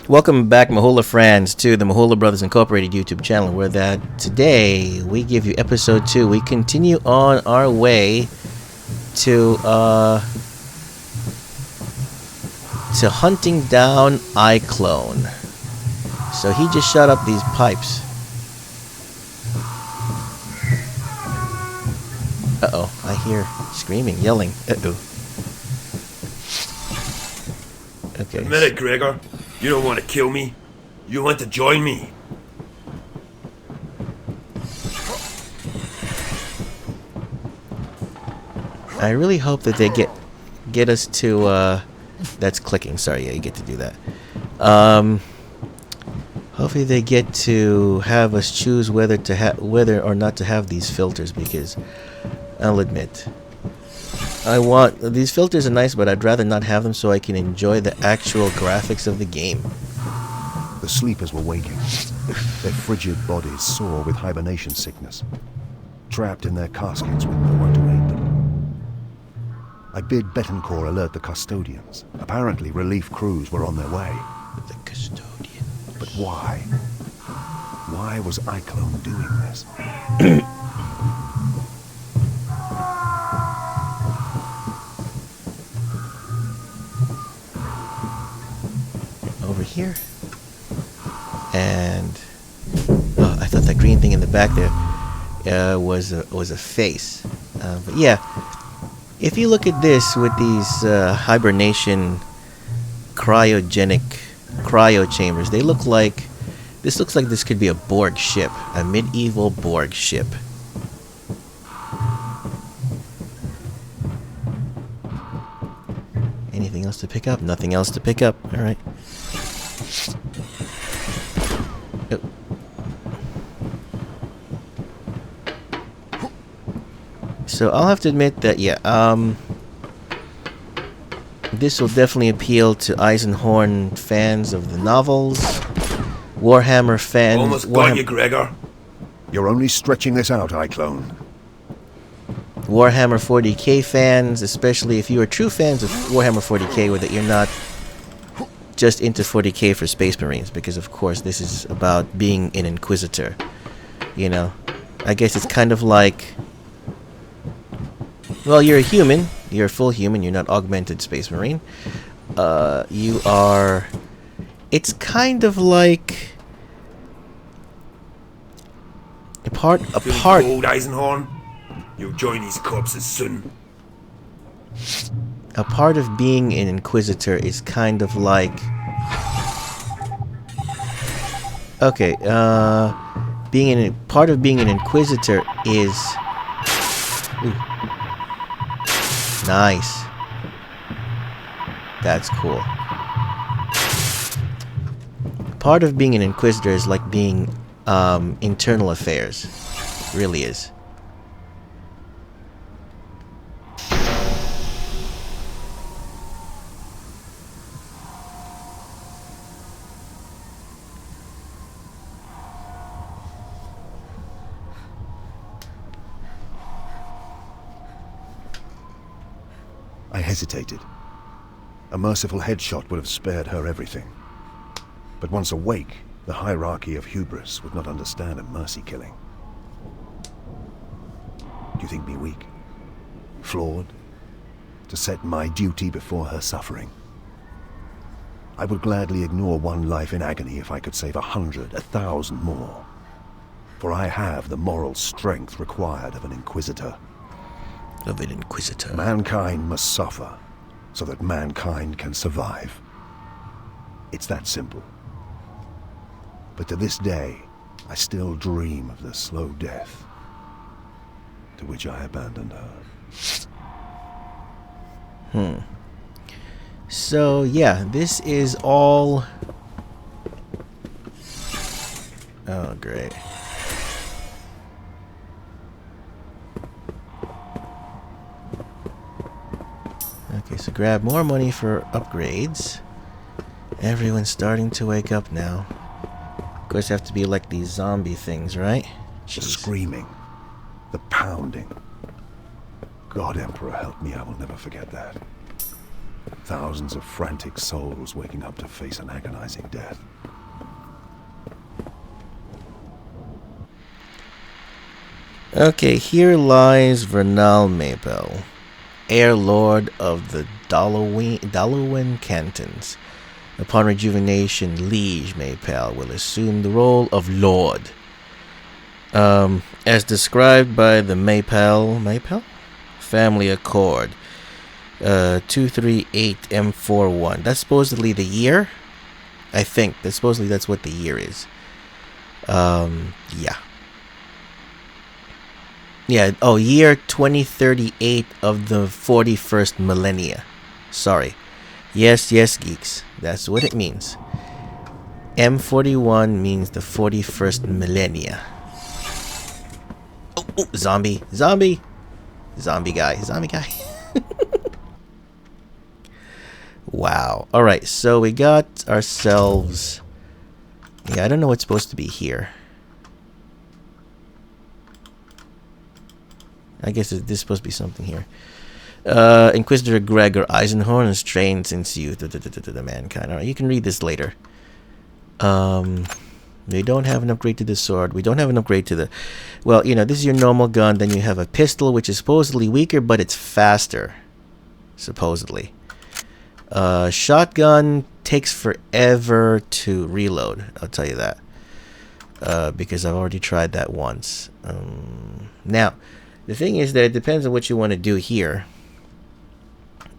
Welcome back, Mahula friends, to the Mahula Brothers Incorporated YouTube channel, where today we give you episode 2. We continue on our way to hunting down iClone. So he just shot up these pipes. Uh-oh, I hear screaming, yelling. Uh-oh. Okay. Admit it, Gregor. You don't want to kill me. You want to join me. I really hope that they get us to that's clicking. Sorry, yeah, you get to do that. Hopefully they get to have us choose whether or not to have these filters, because I'll admit these filters are nice, but I'd rather not have them so I can enjoy the actual graphics of the game. The sleepers were waking, their frigid bodies sore with hibernation sickness, trapped in their caskets with no one to aid them. I bid Betancourt alert the custodians. Apparently relief crews were on their way. The custodians. But why? Why was iClone doing this? Over here. And I thought that green thing in the back there was a face. But yeah, if you look at this with these hibernation cryogenic cryo chambers, this looks like this could be a Borg ship, a medieval Borg ship. Anything else to pick up? Nothing else to pick up. All right. So I'll have to admit that, yeah, this will definitely appeal to Eisenhorn fans of the novels, Warhammer fans. Almost got you, Gregor. You're only stretching this out, iClone. Warhammer 40k fans, especially if you are true fans of Warhammer 40k, where that you're not just into 40k for Space Marines, because of course this is about being an Inquisitor. You know, I guess it's kind of like, well, you're a human, you're a full human, you're not augmented Space Marine. It's kind of like a part. Old Eisenhorn. You'll join these corpses soon. A part of being an Inquisitor is kind of like, okay, part of being an Inquisitor is, ooh, nice. That's cool. Part of being an Inquisitor is like being internal affairs. It really is. I hesitated. A merciful headshot would have spared her everything. But once awake, the hierarchy of hubris would not understand a mercy killing. Do you think me weak? Flawed? To set my duty before her suffering? I would gladly ignore one life in agony if I could save 100, 1,000 more. For I have the moral strength required of an Inquisitor. Of an Inquisitor. Mankind must suffer so that mankind can survive. It's that simple. But to this day, I still dream of the slow death to which I abandoned her. So yeah, this is all. Oh, great. Okay, so grab more money for upgrades. Everyone's starting to wake up now. Of course, have to be like these zombie things, right? The screaming, the pounding. God, Emperor, help me, I will never forget that. Thousands of frantic souls waking up to face an agonizing death. Okay, here lies Vernal Maybell, Heir Lord of the Dallowin Cantons. Upon rejuvenation, Liege Maybell will assume the role of Lord. As described by the Maybell Family Accord, 238M41. That's supposedly the year. I think that's what the year is. Yeah. Yeah, year 2038 of the 41st millennia. Sorry. Yes, geeks. That's what it means. M41 means the 41st millennia. Oh, zombie guy. Wow. Alright, so we got ourselves... Yeah, I don't know what's supposed to be here. I guess there's supposed to be something here. Inquisitor Gregor Eisenhorn is trained since youth to mankind. Alright, you can read this later. We don't have an upgrade to the sword. We don't have an upgrade to the... Well, this is your normal gun. Then you have a pistol, which is supposedly weaker, but it's faster. Supposedly. Shotgun takes forever to reload. I'll tell you that. Because I've already tried that once. Now... The thing is that it depends on what you want to do here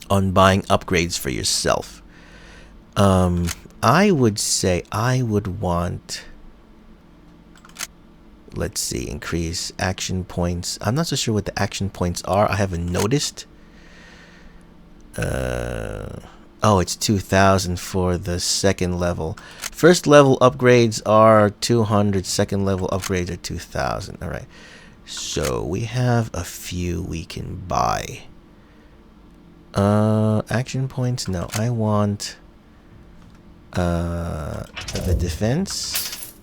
on buying upgrades for yourself. I would say I would want, let's see, increase action points. I'm not so sure what the action points are. I haven't noticed. It's 2,000 for the second level. First level upgrades are 200. Second level upgrades are 2,000. All right. So we have a few we can buy. Action points? No, I want the defense.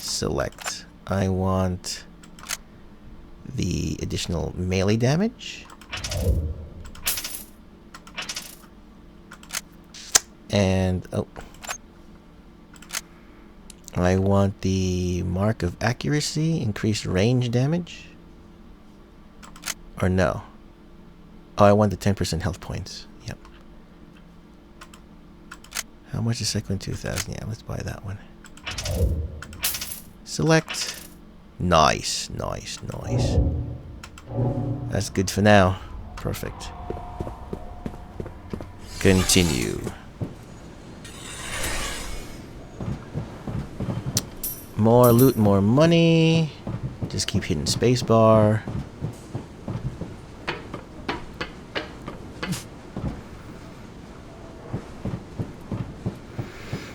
Select. I want the additional melee damage. And I want the mark of accuracy, increased range damage. Or no. Oh, I want the 10% health points. Yep. How much is second 2,000? Yeah, let's buy that one. Select. Nice. That's good for now. Perfect. Continue. More loot, more money. Just keep hitting spacebar.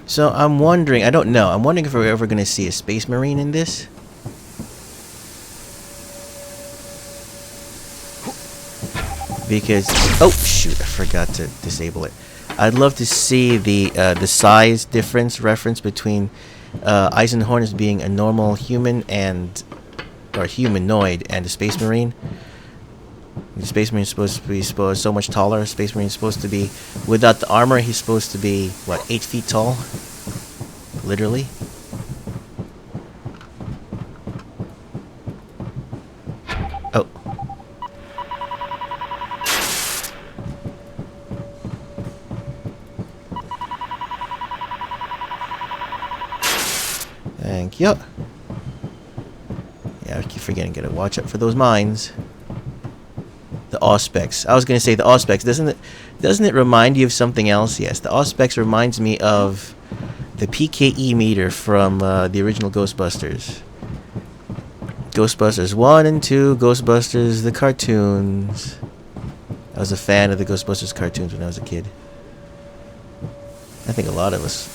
So I'm wondering, I don't know, I'm wondering if we're ever going to see a space marine in this. Because, oh shoot, I forgot to disable it. I'd love to see the size difference reference between Eisenhorn as being a normal human or humanoid and a space marine. The space marine is supposed to be so much taller. Space marine is supposed to be, without the armor, he's supposed to be, what, 8 feet tall? Literally. Oh. Thank you. Yeah, I keep forgetting, gotta watch out for those mines. The Auspex. I was gonna say the Auspex. Doesn't it remind you of something else? Yes, the Auspex reminds me of the PKE meter from the original Ghostbusters. Ghostbusters 1 and 2, Ghostbusters the cartoons. I was a fan of the Ghostbusters cartoons when I was a kid. I think a lot of us.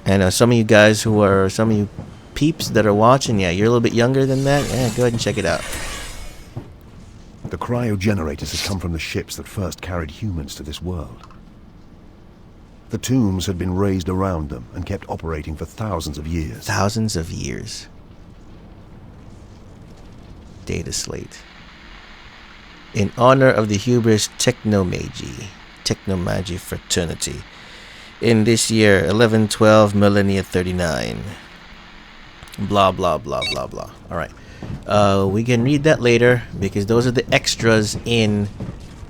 And some of you guys some of you peeps that are watching, yeah, you're a little bit younger than that. Yeah, go ahead and check it out. The cryogenerators had come from the ships that first carried humans to this world. The tombs had been raised around them and kept operating for thousands of years. Thousands of years. Data slate. in honor of the hubris Technomagy fraternity. In this year, 1112 millennia 39. Blah, blah, blah, blah, blah. Alright. We can read that later, because those are the extras in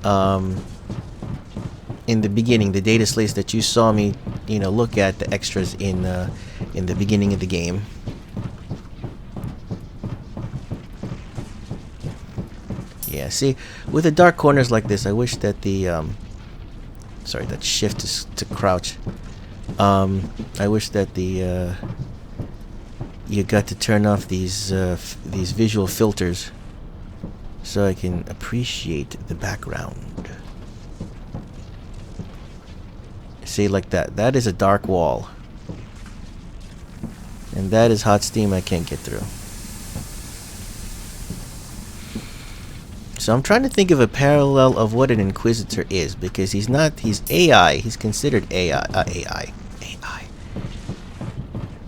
the beginning, the data slates that you saw me, look at, the extras in the beginning of the game. Yeah, see, with the dark corners like this, I wish that the sorry, that shift is to crouch. I wish that the you got to turn off these visual filters so I can appreciate the background. See, like that. That is a dark wall. And that is hot steam I can't get through. So I'm trying to think of a parallel of what an Inquisitor is, because he's AI. He's considered AI.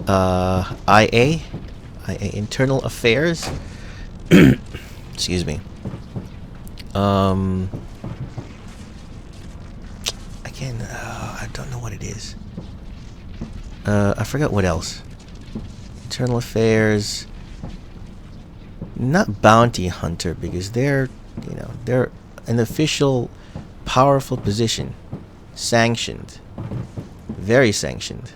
IA, Internal Affairs. Excuse me. Again, I don't know what it is. I forgot what else. Internal Affairs. Not bounty hunter, because they're an official, powerful position, sanctioned, very sanctioned.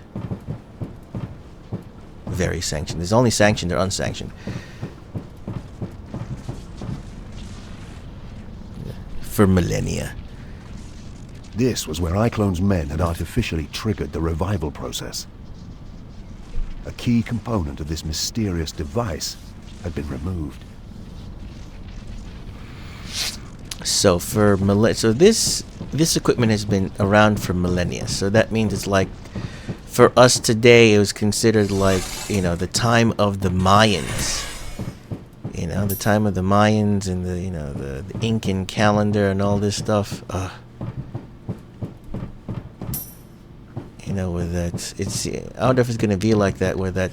Very sanctioned. There's only sanctioned or unsanctioned. For millennia. This was where iClone's men had artificially triggered the revival process. A key component of this mysterious device had been removed. So this equipment has been around for millennia. So that means it's like, for us today, it was considered like, the time of the Mayans. The time of the Mayans and the Incan calendar and all this stuff. With that, I wonder if it's going to be like that, where that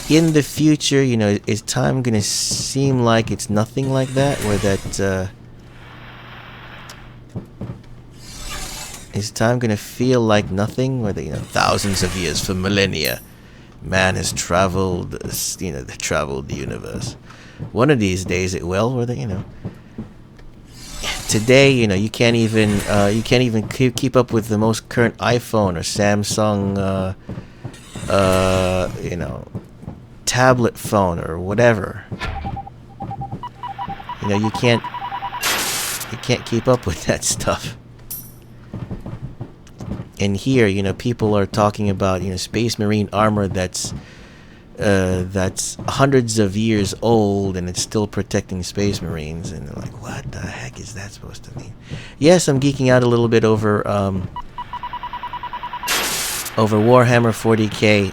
in the future, is time going to seem like it's nothing like that, where that is time going to feel like nothing, where thousands of years, for millennia, man has traveled, traveled the universe. One of these days it will, where today, you can't even keep up with the most current iPhone or Samsung, tablet phone or whatever. You can't keep up with that stuff. And here, people are talking about, Space Marine armor that's hundreds of years old and it's still protecting Space Marines, and they're like, what the heck is that supposed to mean? Yes, I'm geeking out a little bit over Warhammer 40k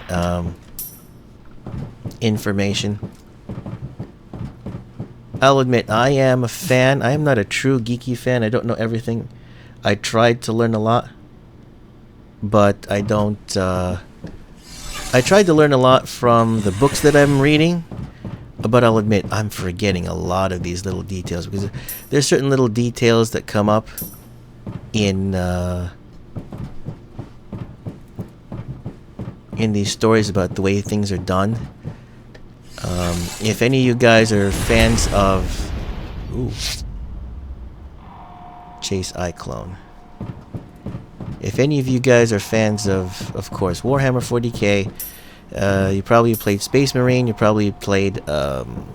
information. I'll admit, I am a fan. I am not a true geeky fan. I don't know everything. I tried to learn a lot, but I don't. I tried to learn a lot from the books that I'm reading, but I'll admit I'm forgetting a lot of these little details, because there's certain little details that come up in these stories about the way things are done. If any of you guys are fans of Chase iClone. If any of you guys are fans of course, Warhammer 40k, you probably played Space Marine, you probably played, actually,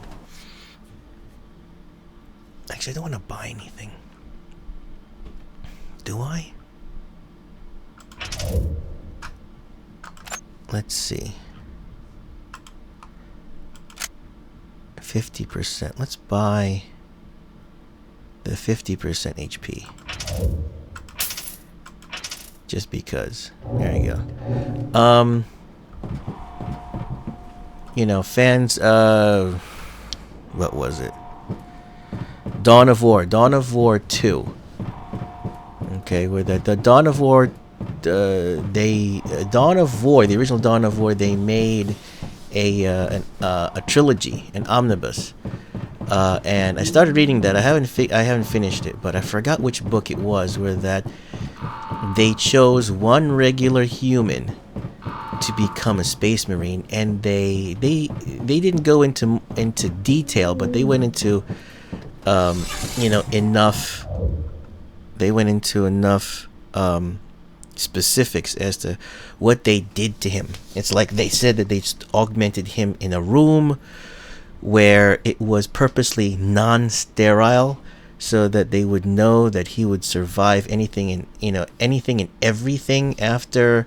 I don't want to buy anything. Do I? Let's see. 50%. Let's buy the 50% HP. Just because. There you go. Fans, what was it? Dawn of War 2. Okay, where the Dawn of War, the original Dawn of War, they made a trilogy, an omnibus, And I started reading that. I haven't finished it, but I forgot which book it was, where that they chose one regular human to become a space marine, and they didn't go into detail, but they went into enough. They went into enough specifics as to what they did to him. It's like they said that they just augmented him in a room where it was purposely non-sterile, so that they would know that he would survive anything and everything after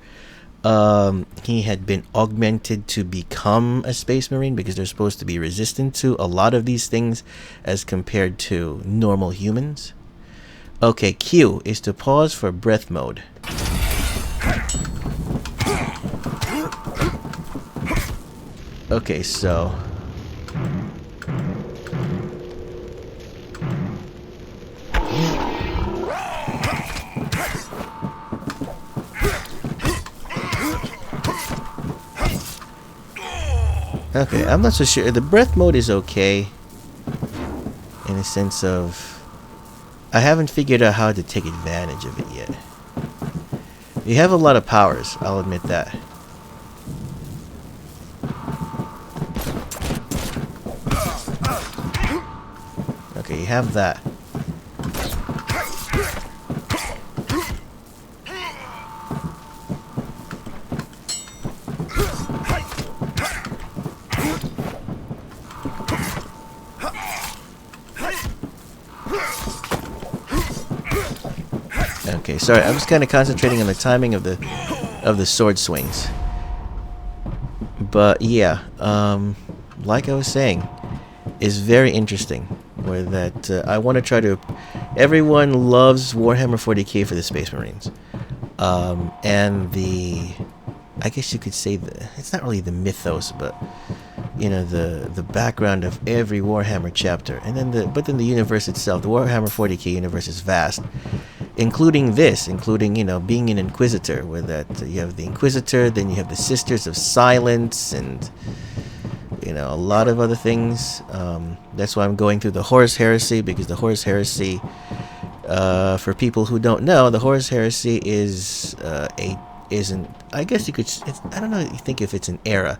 he had been augmented to become a space marine, because they're supposed to be resistant to a lot of these things as compared to normal humans. Okay, Q is to pause for breath mode. Okay, so okay, I'm not so sure. The breath mode is okay, in a sense of I haven't figured out how to take advantage of it yet. You have a lot of powers, I'll admit that. Okay, you have that. Okay, sorry, I was kind of concentrating on the timing of the sword swings. But yeah, like I was saying, is very interesting. Where that I want to try to. Everyone loves Warhammer 40k for the Space Marines, and I guess you could say it's not really the mythos, but the background of every Warhammer chapter, and then the universe itself. The Warhammer 40k universe is vast, including being an Inquisitor, where that you have the Inquisitor, then you have the Sisters of Silence, and a lot of other things. That's why I'm going through the Horus Heresy, because the Horus Heresy, for people who don't know, the Horus Heresy isn't. I guess you could. I don't know. You think if it's an era,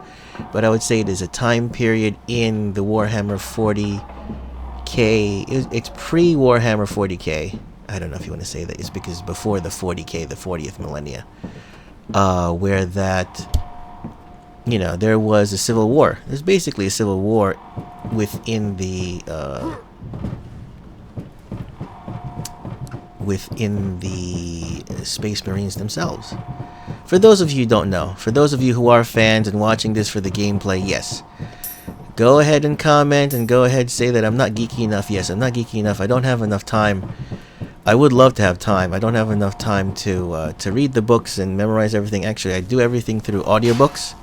but I would say it is a time period in the Warhammer 40k. It's pre-Warhammer 40k. I don't know if you want to say that. It's because before the 40k, the 40th millennia, where that. There was a civil war. There's basically a civil war within the Space Marines themselves. For those of you who don't know, for those of you who are fans and watching this for the gameplay, yes. Go ahead and comment, and go ahead and say that I'm not geeky enough. Yes, I'm not geeky enough. I don't have enough time. I would love to have time. I don't have enough time to read the books and memorize everything. Actually, I do everything through audiobooks.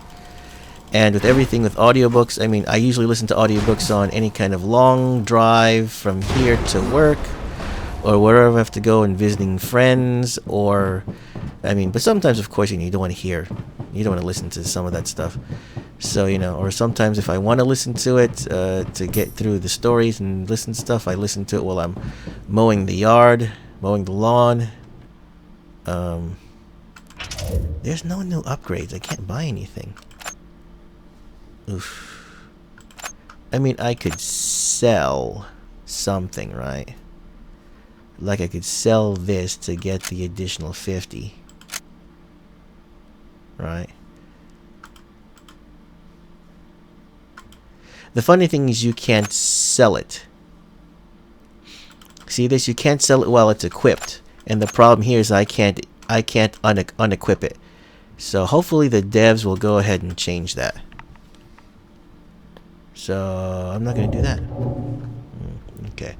And with everything with audiobooks, I mean, I usually listen to audiobooks on any kind of long drive from here to work, or wherever I have to go and visiting friends, but sometimes, of course, you don't want to listen to some of that stuff. So, or sometimes if I want to listen to it, to get through the stories and listen to stuff, I listen to it while I'm mowing the yard, mowing the lawn. There's no new upgrades. I can't buy anything. Oof. I could sell something, right? Like I could sell this to get the additional 50. Right? The funny thing is you can't sell it. See this? You can't sell it while it's equipped. And the problem here is I can't unequip it. So hopefully the devs will go ahead and change that. So I'm not going to do that. Okay.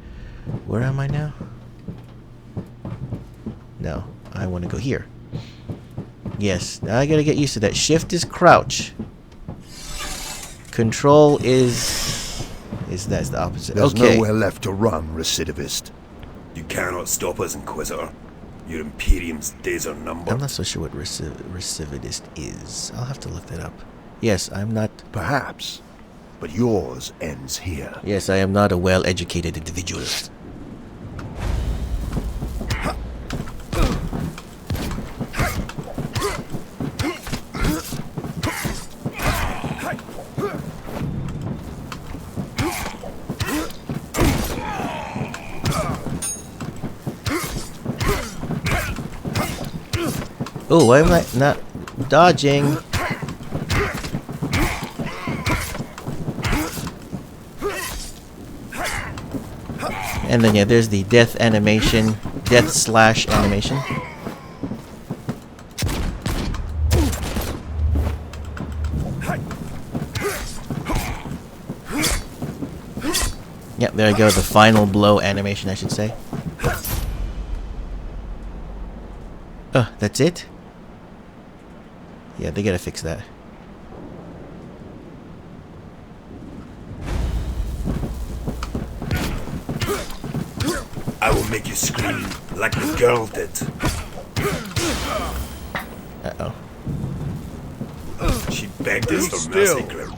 Where am I now? No, I want to go here. Yes, now I got to get used to that. Shift is crouch. Control is that's the opposite. There's okay. nowhere left to run, recidivist. You cannot stop us, Inquisitor. Your Imperium's days are numbered. I'm not so sure what recidivist is. I'll have to look that up. Yes, I'm not. Perhaps. But yours ends here. Yes, I am not a well-educated individual. Oh, why am I not dodging? And then yeah, there's the death animation, death slash animation. Yep, there you go, the final blow animation, I should say. Oh, that's it? Yeah, they gotta fix that. I will make you scream like the girl did. Uh-oh. She begged us for mercy, Grim.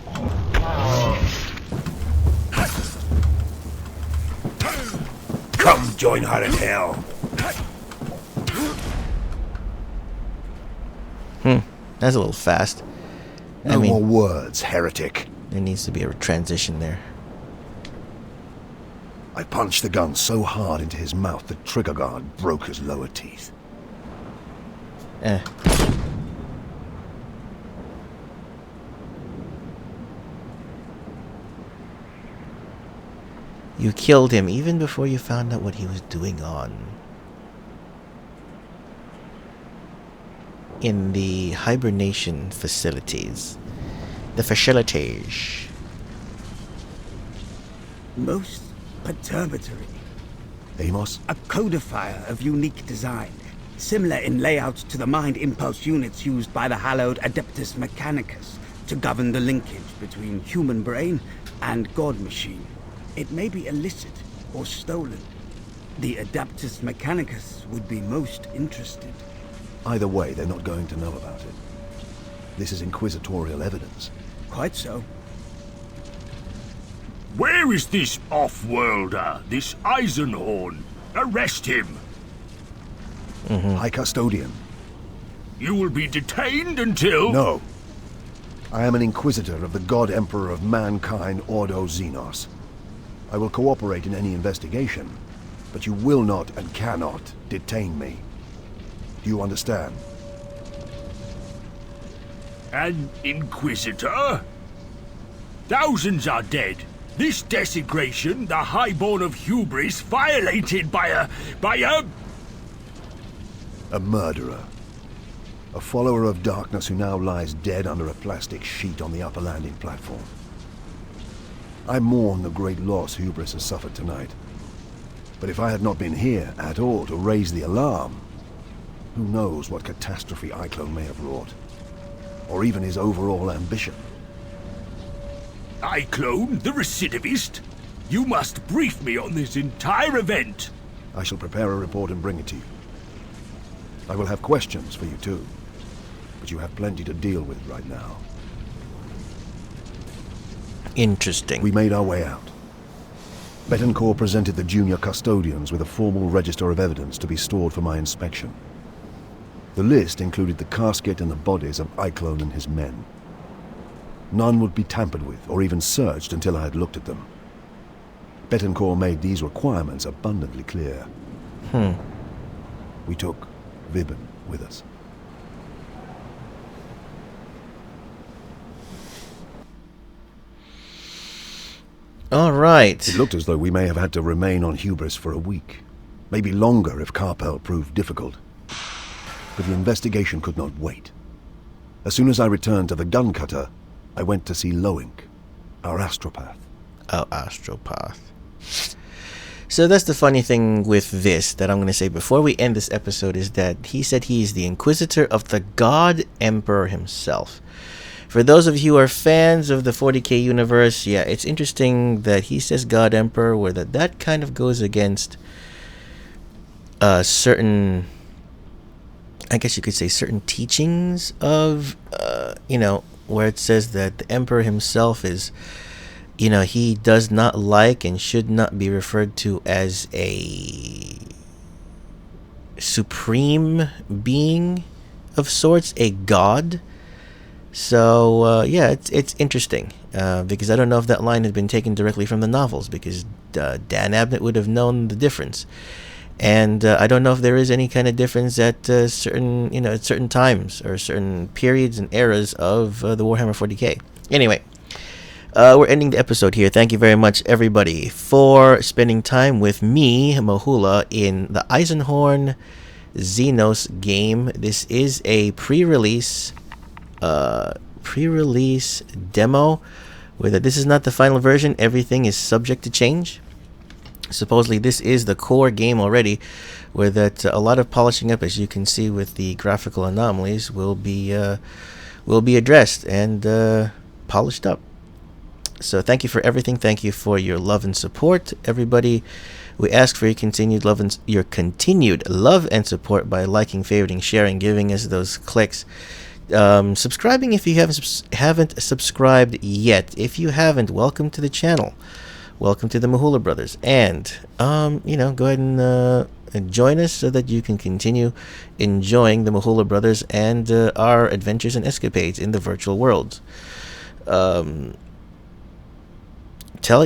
Come join her in hell. That's a little fast. No more words, heretic. There needs to be a transition there. I punched the gun so hard into his mouth the trigger guard broke his lower teeth. You killed him even before you found out what he was doing in the hibernation facilities. The facilities. Most perturbatory. Amos? A codifier of unique design, similar in layout to the mind impulse units used by the hallowed Adeptus Mechanicus to govern the linkage between human brain and god machine. It may be illicit or stolen. The Adeptus Mechanicus would be most interested. Either way, they're not going to know about it. This is inquisitorial evidence. Quite so. Where is this off-worlder, this Eisenhorn? Arrest him! High Custodian. You will be detained until... No. I am an Inquisitor of the God Emperor of Mankind, Ordo Xenos. I will cooperate in any investigation, but you will not and cannot detain me. Do you understand? An Inquisitor? Thousands are dead. This desecration, the highborn of hubris, violated by a... A murderer. A follower of darkness who now lies dead under a plastic sheet on the upper landing platform. I mourn the great loss hubris has suffered tonight. But if I had not been here at all to raise the alarm, who knows what catastrophe Iclone may have wrought? Or even his overall ambition. Iclone, the recidivist? You must brief me on this entire event. I shall prepare a report and bring it to you. I will have questions for you too, but you have plenty to deal with right now. Interesting. We made our way out. Betancourt presented the junior custodians with a formal register of evidence to be stored for my inspection. The list included the casket and the bodies of Iclone and his men. None would be tampered with or even searched until I had looked at them. Betancourt made these requirements abundantly clear. We took Vibben with us. All right. It looked as though we may have had to remain on Hubris for a week. Maybe longer if Carpel proved difficult. But the investigation could not wait. As soon as I returned to the gun cutter, I went to see Loink, our astropath. Oh, astropath. So that's the funny thing with this that I'm going to say before we end this episode is that he said he is the Inquisitor of the God Emperor himself. For those of you who are fans of the 40k universe, yeah, it's interesting that he says God Emperor, where that kind of goes against certain, I guess you could say, certain teachings of, where it says that the Emperor himself is he does not like and should not be referred to as a supreme being of sorts, a god. So yeah, it's interesting, because I don't know if that line had been taken directly from the novels, because Dan Abnett would have known the difference, and I don't know if there is any kind of difference at certain times or certain periods and eras of the Warhammer 40k. Anyway, we're ending the episode here. Thank you very much, everybody, for spending time with me, Mahula, in the Eisenhorn Xenos game. This is a pre-release demo, where this is not the final version. Everything is subject to change. Supposedly this is the core game already, where that a lot of polishing up, as you can see with the graphical anomalies, will be addressed and polished up. So thank you for everything. Thank you for your love and support, everybody. We ask for your continued love and support by liking, favoriting, sharing, giving us those clicks. Subscribing if you haven't subscribed yet. If you haven't, welcome to the channel. Welcome to the Mahula Brothers. And go ahead and join us so that you can continue enjoying the Mahula Brothers and our adventures and escapades in the virtual worlds.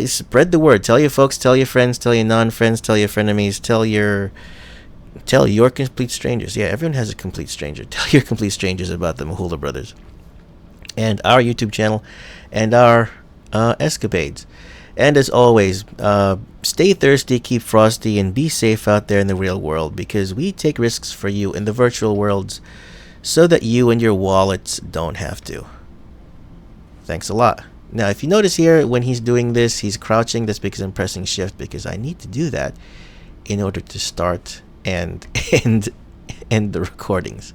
Spread the word. Tell your folks, tell your friends, tell your non-friends, tell your frenemies, tell your complete strangers. Yeah, everyone has a complete stranger. Tell your complete strangers about the Mahula Brothers and our YouTube channel and our escapades. And as always, stay thirsty, keep frosty, and be safe out there in the real world, because we take risks for you in the virtual worlds so that you and your wallets don't have to. Thanks a lot. Now, if you notice here, when he's doing this, he's crouching. That's because I'm pressing shift, because I need to do that in order to start and end the recordings.